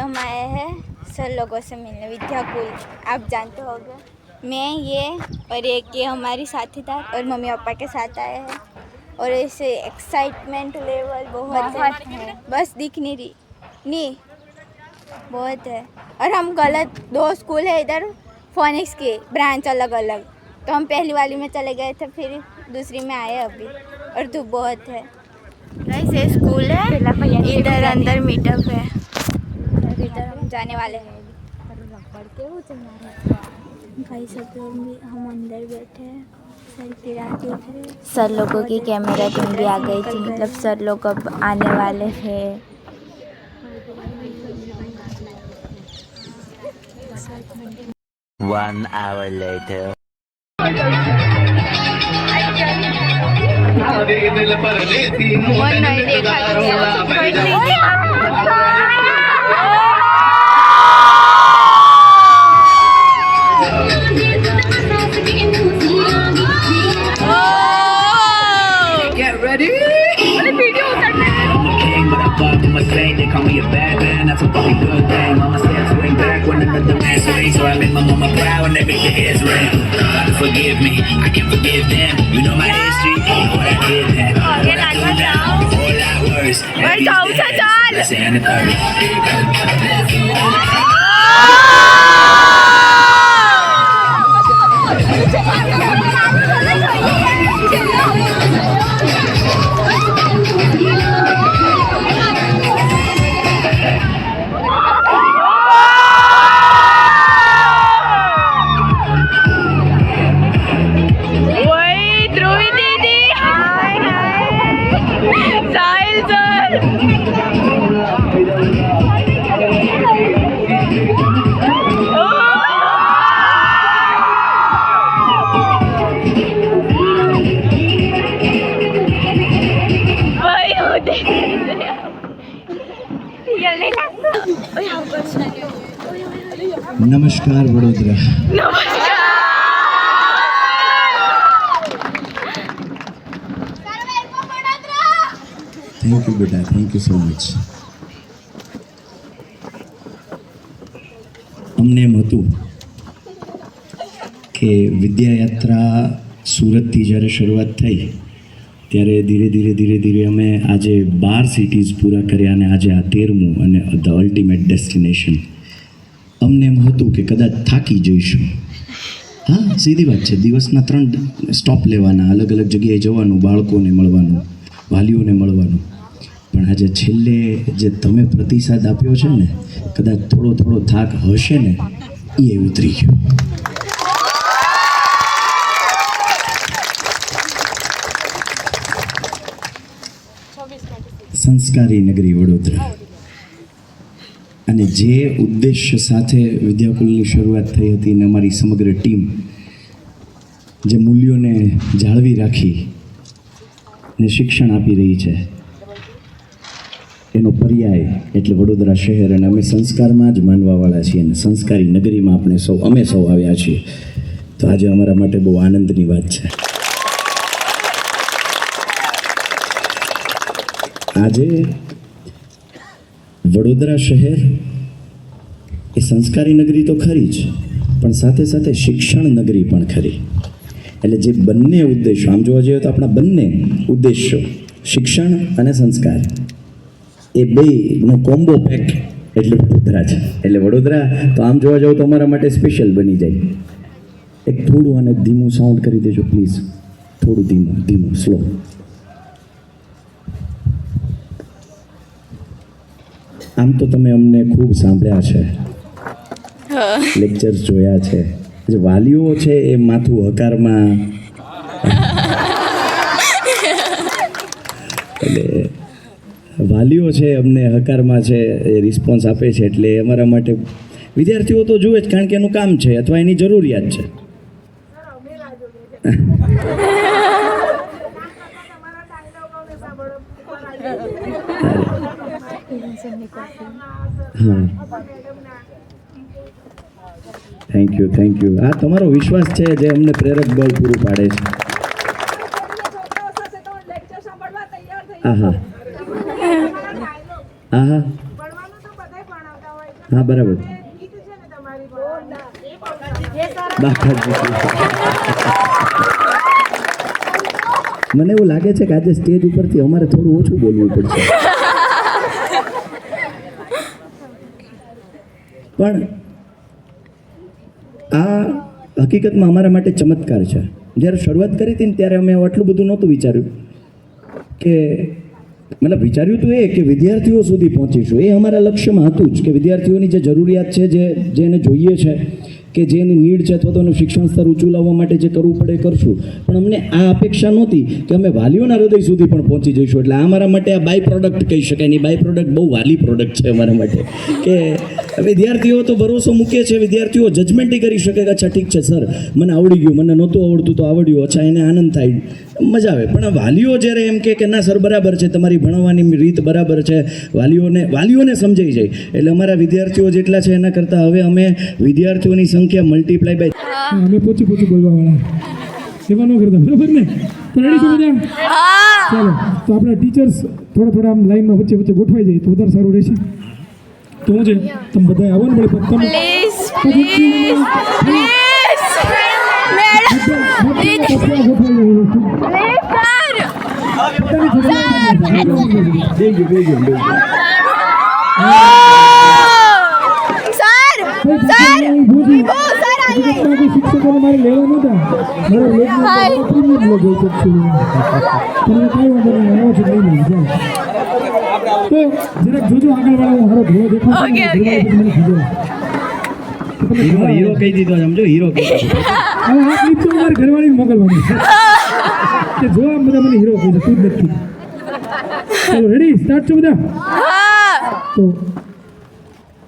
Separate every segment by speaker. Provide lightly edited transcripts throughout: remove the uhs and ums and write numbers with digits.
Speaker 1: हम आए हैं सर लोगों से मिलने विद्याकुल, आप जानते होंगे। मैं ये और एक ये हमारी साथीदार और मम्मी पापा के साथ आए हैं और ऐसे एक्साइटमेंट लेवल बहुत है, बस दिख नहीं रही नहीं बहुत है। और हम गलत 2 स्कूल है इधर फोनिक्स की ब्रांच अलग अलग, तो हम पहली वाली में चले गए थे, फिर दूसरी में आए अभी, और धूप बहुत है। गाइस ये स्कूल है, इधर अंदर मीटअप है, इधर हम जाने वाले हैं। भाई सब लोग भी हम अंदर बैठे हैं, सर लोगों की कैमरा टीम भी आ गई थी, मतलब सर लोग अब आने वाले हैं।
Speaker 2: One hour later.
Speaker 3: Get ready. I'm a king, but I fuck with my thing. They call me a bad man, that's a fucking good thing. Mama said swing back when another man swings, so I make my mama proud and they make their heads ring. Father forgive me, I can forgive them. You know my history, you know what I did then. What I do now, a whole lot worse. That's the end of नमस्कार Vadodara. Thank you बेटा, thank you so much. અમને એમ હતું કે વિદ્યાયાત્રા સુરતથી જ્યારે શરૂઆત થઈ ત્યારે ધીરે ધીરે અમે આજે 12 સિટીઝ પૂરા કર્યા અને આજે આ 13મું અને ધ અલ્ટિમેટ ડેસ્ટિનેશન। અમને એમ હતું કે કદાચ થાકી જઈશું। હા, સીધી વાત છે, દિવસના 3 સ્ટોપ લેવાના, અલગ અલગ જગ્યાએ જવાનું, બાળકોને મળવાનું, વાલીઓને મળવાનું, પણ આજે છેલ્લે જે તમે પ્રતિસાદ આપ્યો છે ને, કદાચ થોડો થાક હશે ને એ ઉતરી ગયો। સંસ્કારી નગરી વડોદરા, અને જે ઉદ્દેશ્ય સાથે વિદ્યાકુલની શરૂઆત થઈ હતી ને અમારી સમગ્ર ટીમ જે મૂલ્યોને જાળવી રાખી ને શિક્ષણ આપી રહી છે એનો પર્યાય એટલે વડોદરા શહેર, અને અમે સંસ્કારમાં જ માનવાવાળા છીએ અને સંસ્કારી નગરીમાં અમે સૌ આવ્યા છીએ, તો આજે અમારા માટે બહુ આનંદની વાત છે। આજે વડોદરા શહેર એ સંસ્કારી નગરી તો ખરી જ, પણ સાથે સાથે શિક્ષણ નગરી પણ ખરી। એટલે જે બંને ઉદ્દેશો આમ જોવા જઈએ તો આપણા બંને ઉદ્દેશો શિક્ષણ અને સંસ્કાર એ બેનો કોમ્બો પેક એટલે વડોદરા છે। એટલે વડોદરા તો આમ જોવા જાવ તો અમારા માટે સ્પેશિયલ બની જાય। એક થોડું અને ધીમું સાઉન્ડ કરી દેજો પ્લીઝ, થોડું ધીમું સ્લો। આમ તો તમે અમને ખૂબ સાંભળ્યા છે, લેક્ચર્સ જોયા છે, જે વાલીઓ છે એ માથું હકારમાં, એટલે વાલીઓ છે અમને હકારમાં છે એ રિસ્પોન્સ આપે છે, એટલે અમારા માટે વિદ્યાર્થીઓ તો જુએ જ, કારણ કે એનું કામ છે અથવા એની જરૂરિયાત છે। હા, થેન્ક યુ। આ તમારો વિશ્વાસ છે જે અમને પ્રેરક બળ પૂરું પાડે છે। હા હા બરાબર બાકાજી. મને એવું લાગે છે કે આજે સ્ટેજ ઉપરથી અમારે થોડું ઓછું બોલવું પડશે. પણ આ હકીકતમાં અમારા માટે ચમત્કાર છે. જ્યારે શરૂઆત કરી હતી ને ત્યારે અમે આટલું બધું નહોતું વિચાર્યું કે મતલબ વિચાર્યું તો એ કે વિદ્યાર્થીઓ સુધી પહોંચીશું. એ અમારા લક્ષ્યમાં હતું જ કે વિદ્યાર્થીઓની જે જરૂરિયાત છે, જે એને જોઈએ છે, કે જે એની નીડ છે અથવા તો એનું શિક્ષણ સ્તર ઊંચું લાવવા માટે જે કરવું પડે એ કરશું. પણ અમને આ અપેક્ષા નહોતી કે અમે વાલીઓના હૃદય સુધી પણ પહોંચી જઈશું. એટલે આ અમારા માટે આ બાય પ્રોડક્ટ કહી શકાય. એની બાય પ્રોડક્ટ બહુ વાલી પ્રોડક્ટ છે અમારા માટે કે વિદ્યાર્થીઓ તો ભરોસો મૂકે છે. વિદ્યાર્થીઓ જજમેન્ટે કરી શકે કે અચ્છા ઠીક છે સર, મને આવડી ગયું, મને નહોતું આવડતું તો આવડ્યું, અચ્છા એને આનંદ થાય, મજા આવે. પણ વાલીઓ જ્યારે એમ કે ના સર બરાબર છે, તમારી ભણાવવાની રીત બરાબર છે, વાલીઓને સમજાઈ જાય. એટલે અમારા વિદ્યાર્થીઓ જેટલા છે એના કરતાં હવે અમે વિદ્યાર્થીઓની સંખ્યા મલ્ટીપ્લાય બાય
Speaker 2: અમે પોચું બોલવા વાળા એવા ન કરતા, બરાબર ને? તો રેડી છો બધા? ચાલો, તો આપણા ટીચર્સ થોડા આમ લાઈનમાં વચ્ચે ગોઠવાઈ જાય તો વધારે સારું રહેશે. તો હું છે તમે બધા આવો ને મળે તમે શિક્ષકોને મારે લેવા નહોતા, મારા પ્રીમિયમ લોગ હોય તમને કઈ વાંધો નહીં, આવો છો લઈ લઈ જાઓ. તો જરાક જોજો આગળ વાળા હું હારો ઘોડો દેખાડું મને કીધો
Speaker 3: હીરો કહી દીધો, સમજો હીરો કહી દીધો.
Speaker 2: હવે આ ક્લિપ તો મારી ઘરવાળીને મોકલવાની કે જો આમ બધા મને હીરો કહી દે, તું જ નથી. ચલો રેડી, સ્ટાર્ટ છો બધા? તો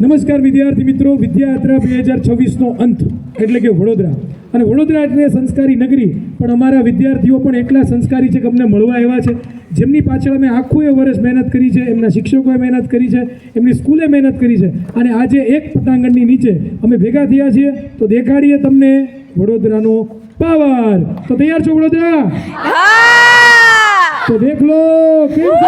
Speaker 2: નમસ્કાર વિદ્યાર્થી મિત્રો. વિદ્યાયાત્રા 2026નો અંત એટલે કે વડોદરા. અને વડોદરા એટલે સંસ્કારી નગરી, પણ અમારા વિદ્યાર્થીઓ પણ એટલા સંસ્કારી છે કે અમને મળવા આવ્યા છે. જેમની પાછળ અમે આખું વર્ષ મહેનત કરી છે, એમના શિક્ષકોએ મહેનત કરી છે, એમની સ્કૂલે મહેનત કરી છે. અને આજે એક પટાંગણની નીચે અમે ભેગા થયા છીએ તો દેખાડીએ તમને વડોદરાનો પાવર. તો તૈયાર છો વડોદરા? તો દેખ લો કેમ છે?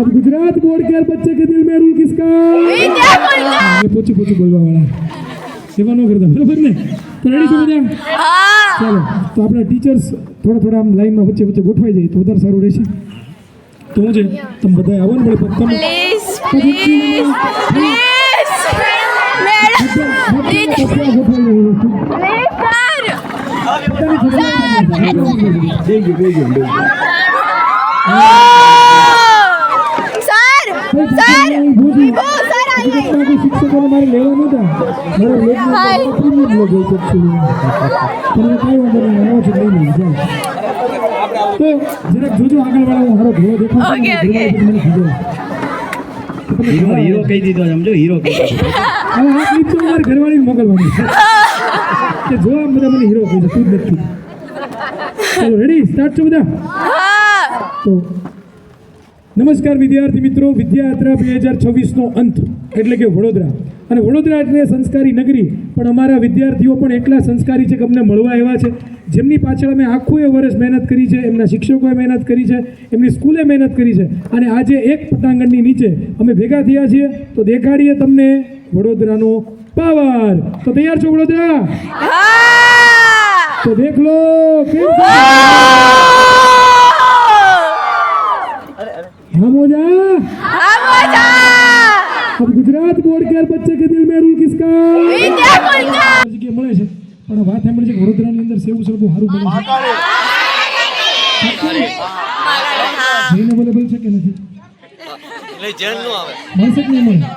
Speaker 2: अब गुजरात बोर्ड के बच्चे के दिल में रूल किसका? पोचू बोलवा वाला सेवा नो करता, बराबर ने? तो रेडी છો બધા? ચાલો, તો આપણા ટીચર્સ થોડા આમ લાઈનમાં વચ્ચે ગોઠવાઈ જાય તો વધારે સારું રહેશે. તો હું છે તમે બધા આવો ને મળે તમે શિક્ષકોને મારે લેવા નહોતા, મારા પ્રીમિયમ લોગ હોય તમને કઈ વાંધો નહીં, આવો છો લઈ લઈ જાઓ. તો જરાક જોજો આગળ વાળા હું હારો ઘોડો દેખાડું મને કીધો
Speaker 3: હીરો કહી દીધો, સમજો હીરો કહી દીધો.
Speaker 2: હવે આ ક્લિપ તો મારી ઘરવાળીને મોકલવાની કે જો આમ બધા મને હીરો કહી દે, તું જ નથી. ચલો રેડી, સ્ટાર્ટ છો બધા? તો નમસ્કાર વિદ્યાર્થી મિત્રો. વિદ્યાયાત્રા 2026નો અંત એટલે કે વડોદરા. અને વડોદરા એટલે સંસ્કારી નગરી, પણ અમારા વિદ્યાર્થીઓ પણ એટલા સંસ્કારી છે કે અમને મળવા આવ્યા છે. જેમની પાછળ અમે આખું વર્ષ મહેનત કરી છે, એમના શિક્ષકોએ મહેનત કરી છે, એમની સ્કૂલે મહેનત કરી છે. અને આજે એક પટાંગણની નીચે અમે ભેગા થયા છીએ તો દેખાડીએ તમને વડોદરાનો પાવર. તો તૈયાર છો વડોદરા? તો દેખ લો કેમ છે? अब गुजरात बोर्ड के बच्चे के दिल में रूल किसका? जગ્યાએ મળે છે, પણ વાત સાંભળી છે કે વડોદરાની અંદર સેવું સરબું સારું મળે છે. જઈને અવેલેબલ છે કે નથી? મળશે કે નહીં મળે?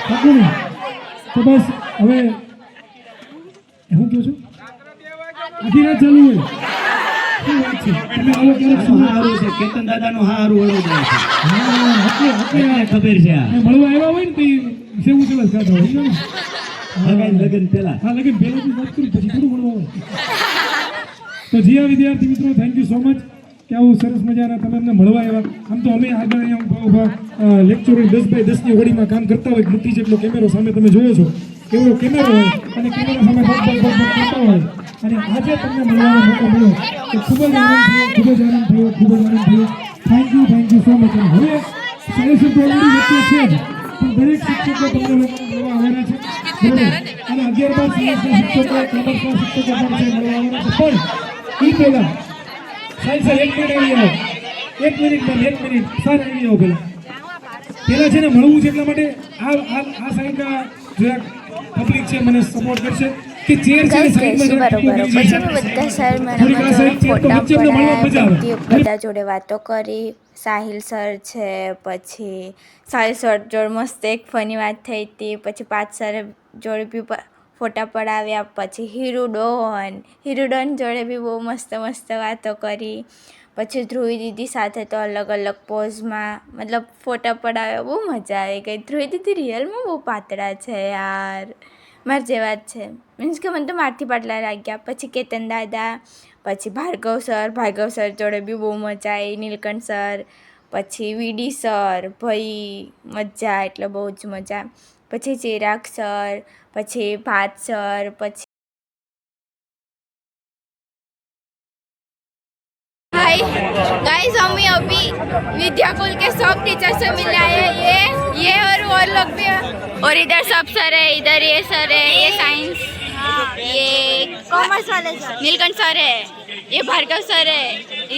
Speaker 2: પાકું નહીં? તો બસ હવે હું કહું છું આખી રાત ચાલુ હોય. શું વાત છે? તમે આવો ક્યારેક
Speaker 3: સારું છે, કેતન દાદાનું સારું વડોદરા છે. ખબર છે આ
Speaker 2: મળવા આવ્યા હોય ને તો સેવું સરસ ખાતા હોય ને.
Speaker 3: લગન પહેલા
Speaker 2: હા, લગન પહેલાથી વાત કરું પછી થોડું મળવા હોય. તો જી હા વિદ્યાર્થી મિત્રો, થેન્ક યુ સો મચ કે આવું સરસ મજાના તમે અમને મળવા આવ્યા. આમ તો અમે આગળ અહીંયા લેક્ચરોની 10x10ની હોડીમાં કામ કરતા હોય, મોટી જેટલો કેમેરો સામે તમે જોયો છો, કેવડો કેમેરો હોય અને કેમેરા સામે કરતા હોય અને આજે તમને મળવાનો મોકો મળ્યો તો ખૂબ જ આનંદ થયો, ખૂબ જ આનંદ થયો. Thank you so much. હવે સેલેબ્રેશન તો ઓલરેડી વચ્ચે છે જ, પણ દરેક શિક્ષકો તમને લોકોને મળવા આવવાના છે, બરોબર? અને 11-12 સાયન્સના શિક્ષકો, કોમર્સના શિક્ષકો પણ છે, મળવા આવવાના છે. પણ એ પહેલા સાહેબ 1 મિનિટ આવી આવો, 1 મિનિટ સર આવી આવો પહેલા છે ને મળવું છે. એટલા માટે આ સાઈડના જરાક પબ્લિક છે મને સપોર્ટ કરશે કે ચેર છે સાઈડમાં જરાક
Speaker 1: બરોબર. પછી મેં બધા સર મેડમ ફોટા પડાયા, બધા જોડે વાતો કરી. સાહિલ સર છે, પછી સાહિલ સર જોડે મસ્ત એક ફની વાત થઈ હતી. પછી 5 સર જોડે બી ફોટા પડાવ્યા. પછી હીરુડોન જોડે બી બહુ મસ્ત વાતો કરી. પછી ધ્રુવી દીદી સાથે તો અલગ અલગ પોઝમાં મતલબ ફોટા પડાવ્યા. બહુ મજા આવી ગઈ. ધ્રુવી દીદી રિયલમાં બહુ પાતળા છે યાર, મારા જેવા જ છે. મીન્સ કે મને તો મારથી પાટલા લાગ્યા. પછી કેતન દાદા, પછી ભાર્ગવ સર જોડે બી બહુ મજા આવી. નીલકંઠ સર, પછી વીડી સર, ભાઈ મજા એટલે બહુ જ મજા. પછી ચિરાગ સર, પછી ભાત સર, પછી हाय गाइस, हम अभी विद्याकुल के सब टीचर से मिलने आए हैं. ये और लोग भी हैं. और इधर सब सर है, इधर ये सर है, ये साइंस, ये कॉमर्स वाले सर नीलकंठ सर है, ये भार्गव सर है,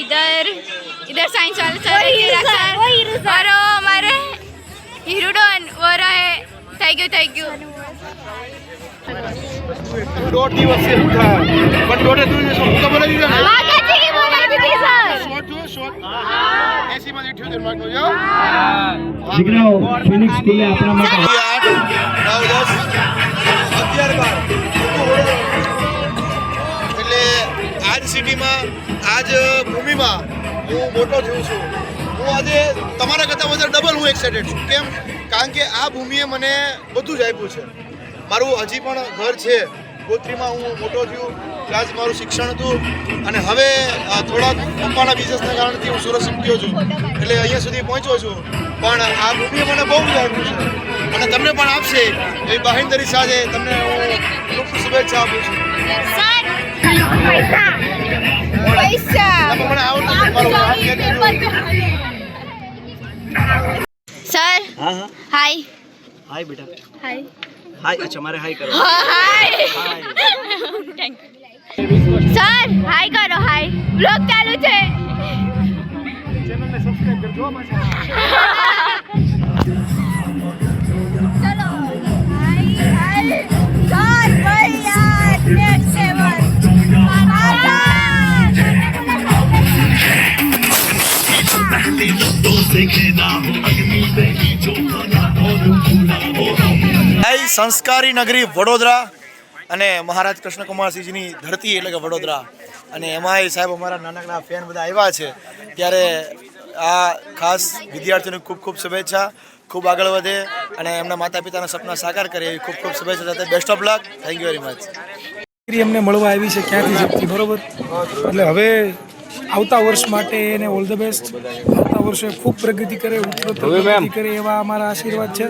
Speaker 1: इधर साइंस वाले सर है, और हमारे हीरोडन वो रहे. Thank you.
Speaker 4: दौड़ दिवस से उठा पण दौड़े तू जो मुका बोला दीदा
Speaker 1: माताजी की बोला दीदी सर
Speaker 4: शॉट ऐसी मध्ये ठेवते मागनो जो
Speaker 3: દીકરાઓ ફિનિક્સ સ્કૂલે આપણા માટે
Speaker 4: 8 9 10 11 12 એટલે આજ સિટીમાં આજ ભૂમિમાં હું મોટો થયો છું. હું આજે તમારા કરતાં વધારે ડબલ હું એક્સાઇટેડ છું. કેમ? કારણ કે આ ભૂમિએ મને બધું જ આપ્યું છે. મારું હજી પણ ઘર છે ગોત્રીમાં, હું મોટો થયો, ત્યાં જ મારું શિક્ષણ હતું. અને હવે થોડાક પપ્પાના બિઝનેસના કારણથી હું સુરત શીખી ગયો છું, એટલે અહીંયા સુધી પહોંચ્યો છું. પણ આ ભૂમિએ મને બહુ જ આપ્યું છે અને તમને પણ આપશે એવી બાહેંધરી સાથે તમને હું ખૂબ શુભેચ્છા આપું છું.
Speaker 1: પૈસા
Speaker 4: મને આવડતું નથી, મારું નામ કહેજો.
Speaker 1: સર
Speaker 5: हाँ हाँ
Speaker 1: हाय
Speaker 5: हाय बेटा
Speaker 1: हाय
Speaker 5: हाय अच्छा मारे हाय करो
Speaker 1: हाय सर हाय करो. हाय ब्लॉग चालू છે.
Speaker 4: ચેનલને સબસ્ક્રાઇબ કરજો પાછા.
Speaker 1: ચલો હાય સર ભાઈ યાર નેક્સ્ટ લેવલ.
Speaker 4: સંસ્કારી નગરી વડોદરા અને મહારાજ કૃષ્ણકુમારસિંહજીની ધરતી એટલે કે વડોદરા, અને એમાંય સાહેબ અમારા નાનકડા ફેન બધા આવ્યા છે, ત્યારે આ ખાસ વિદ્યાર્થીઓને ખૂબ ખૂબ શુભેચ્છા, ખૂબ આગળ વધે અને એમના માતા પિતાના સપના સાકાર કરે એવી ખૂબ ખૂબ શુભેચ્છા સાથે best of luck. Thank you very much.
Speaker 2: અમને મળવા આવી છે ક્યાંથી શકતી, બરોબર? એટલે હવે આવતા વર્ષ માટે એને ઓલ ધ બેસ્ટ. આવતા વર્ષે ખૂબ પ્રગતિ કરે, ઉત્તરોત્તર પ્રગતિ કરે એવા અમારા આશીર્વાદ છે.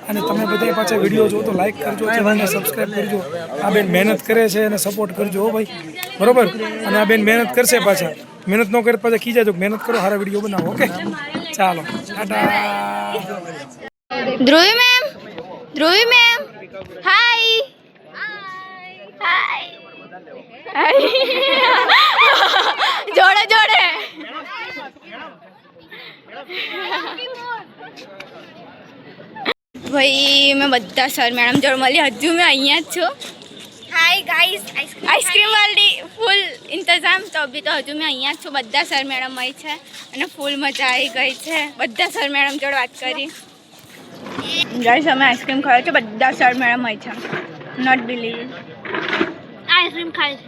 Speaker 2: અને તમે બધા પાછા વિડીયો જો તો લાઈક કરજો, ચેનલને સબસ્ક્રાઈબ કરજો. આ બેન મહેનત કરે છે અને સપોર્ટ કરજો હો ભાઈ, બરોબર? અને આ બેન મહેનત કરશે, પાછા મહેનત ન કરે પાછા ખીજાજો. મહેનત કરો, સારા વિડીયો બનાવો. ઓકે, ચાલો ટાટા.
Speaker 1: ધ્રુવી મેમ હાય હાય જોડે ભાઈ મેં બધા સર મેડમ જોડે મળી. હજુ મેં અહીંયા જ છું. હાય ગાઈસ, આઈસ્ક્રીમ વાળી ફૂલ ઇંતજામ. તો અભી તો હજુ મેં અહીંયા જ છું. બધા સર મેડમ મળી છે અને ફૂલ મજા આવી ગઈ છે. બધા સર મેડમ જોડે વાત કરી. ગાઈસ અમે આઈસ્ક્રીમ ખાવા છે, બધા સર મેડમ મળી છે. Not believe. આઈસ્ક્રીમ ખાય છે.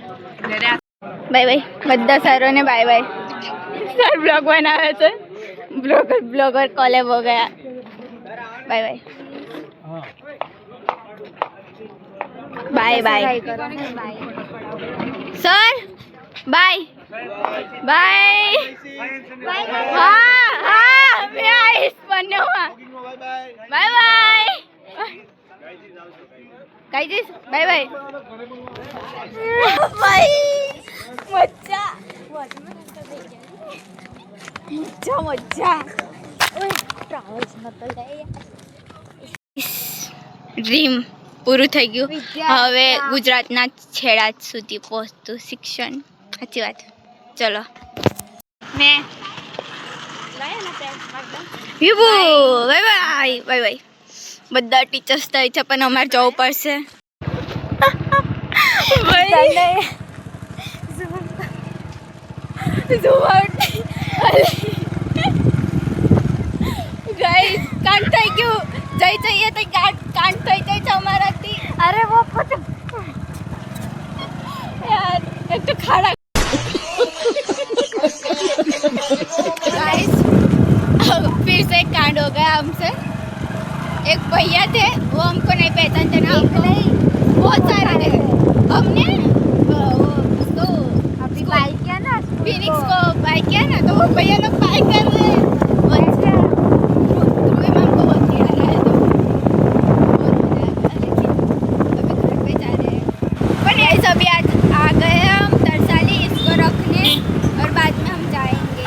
Speaker 1: બાય બધા સરોને બાય. સર બ્લોગ બનાવે છે. બ્લોગર કોલેબ હો ગયા. બાય. Sir bye. હા मैं आइस बनने हुआ. बाय. गाइस बाय बाय भाई मजा मजा मजा ડ્રીમ પૂરું થઈ ગયું હવે ગુજરાતના છેડા સુધી પહોંચતું શિક્ષણ સાચી વાત ચલો મેં યુબુ બાય બાય બાય બાય બધા ટીચર્સ થાય છે પણ અમારે જવું પડશે ગાઈસ કાંડ થઈ ગયું જઈએ તો કાંડ થઈ જાય છે અમારાથી અરે वो यार एक तो खाना गाइस फिर से कांड हो गया हमसे एक भैया थे वो हमको नहीं पहचानते ना नहीं बहुत सारे थे हमने उसको अभी बाइक किया ना फिनिक्स को बाइक किया ना तो वो भैया लोग बाइक कर रहे हैं हमको बहुत खिला रहा है तो अभी घर पे जा रहे हैं पर ऐसे अभी आज आ गए हम तरसाली इसको रखने और बाद में हम जाएंगे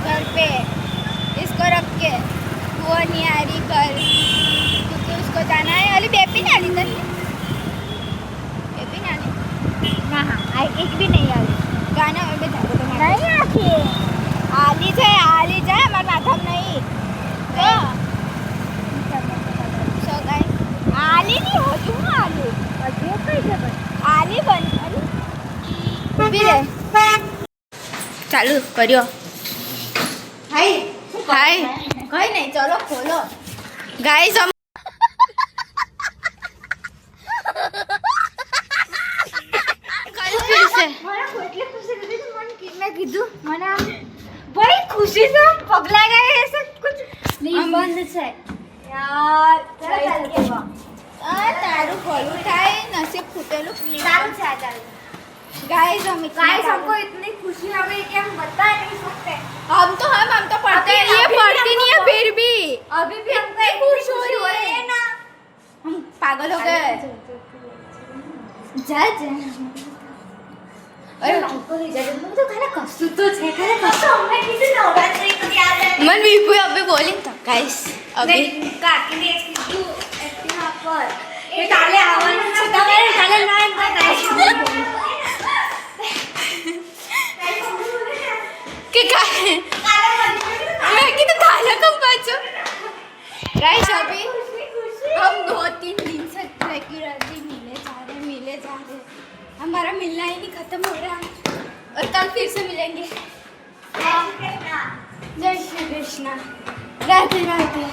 Speaker 1: घर पे इसको रख के वो नहीं आ रही घर क्योंकि उसको जाना है अरे बेबी नहीं आ रही बेबी नहीं आ रही ना हाँ एक भी नहीं आ रही गाना और भी जाते नहीं आती आली जाए हमारे माथा में नहीं so guys आली नहीं हो क्यों आली अजय कैसे बन आली बन ઊભી રહે ચાલુ કર્યો હાય હાય કઈ નહીં ચલો ખોલો ગાઈસ हम कल फिर से મને કેટલી ખુશી થઈ મને મેં કીધું મને આમ ભાઈ ખુશી से पगला गए ऐसे कुछ नहीं बंद છે यार ચાલ કે તારું ખોલું થાય નસીબ ફૂટેલું પ્લીઝ સારું છે આ ચાલ गाइस हमको इतनी खुशी हमें कि हम बता नहीं सकते हम तो पढ़ते हैं ये पढ़ती नहीं है फिर भी अभी भी हमको खुश हो रही है ना हम पागल हो गए जा अरे हमको नहीं जा मुझे तो खाना कष्ट तो है खाना कष्ट हमने किसी नवरात्रि को याद है मन भी कोई अभी बोली तो गाइस अभी काकी ने किसी यहाँ पर ये ताले आवाज छोटा मेरे ताले ना गाइस કે કાલે मैं कि तो ताला कब बाजू गाइस अभी हम 2-3 दिन से रेगुलरली मिले जा रहे हमारा मिलना ही नहीं खत्म हो रहा और कल फिर से मिलेंगे जय श्री कृष्णा राधे राधे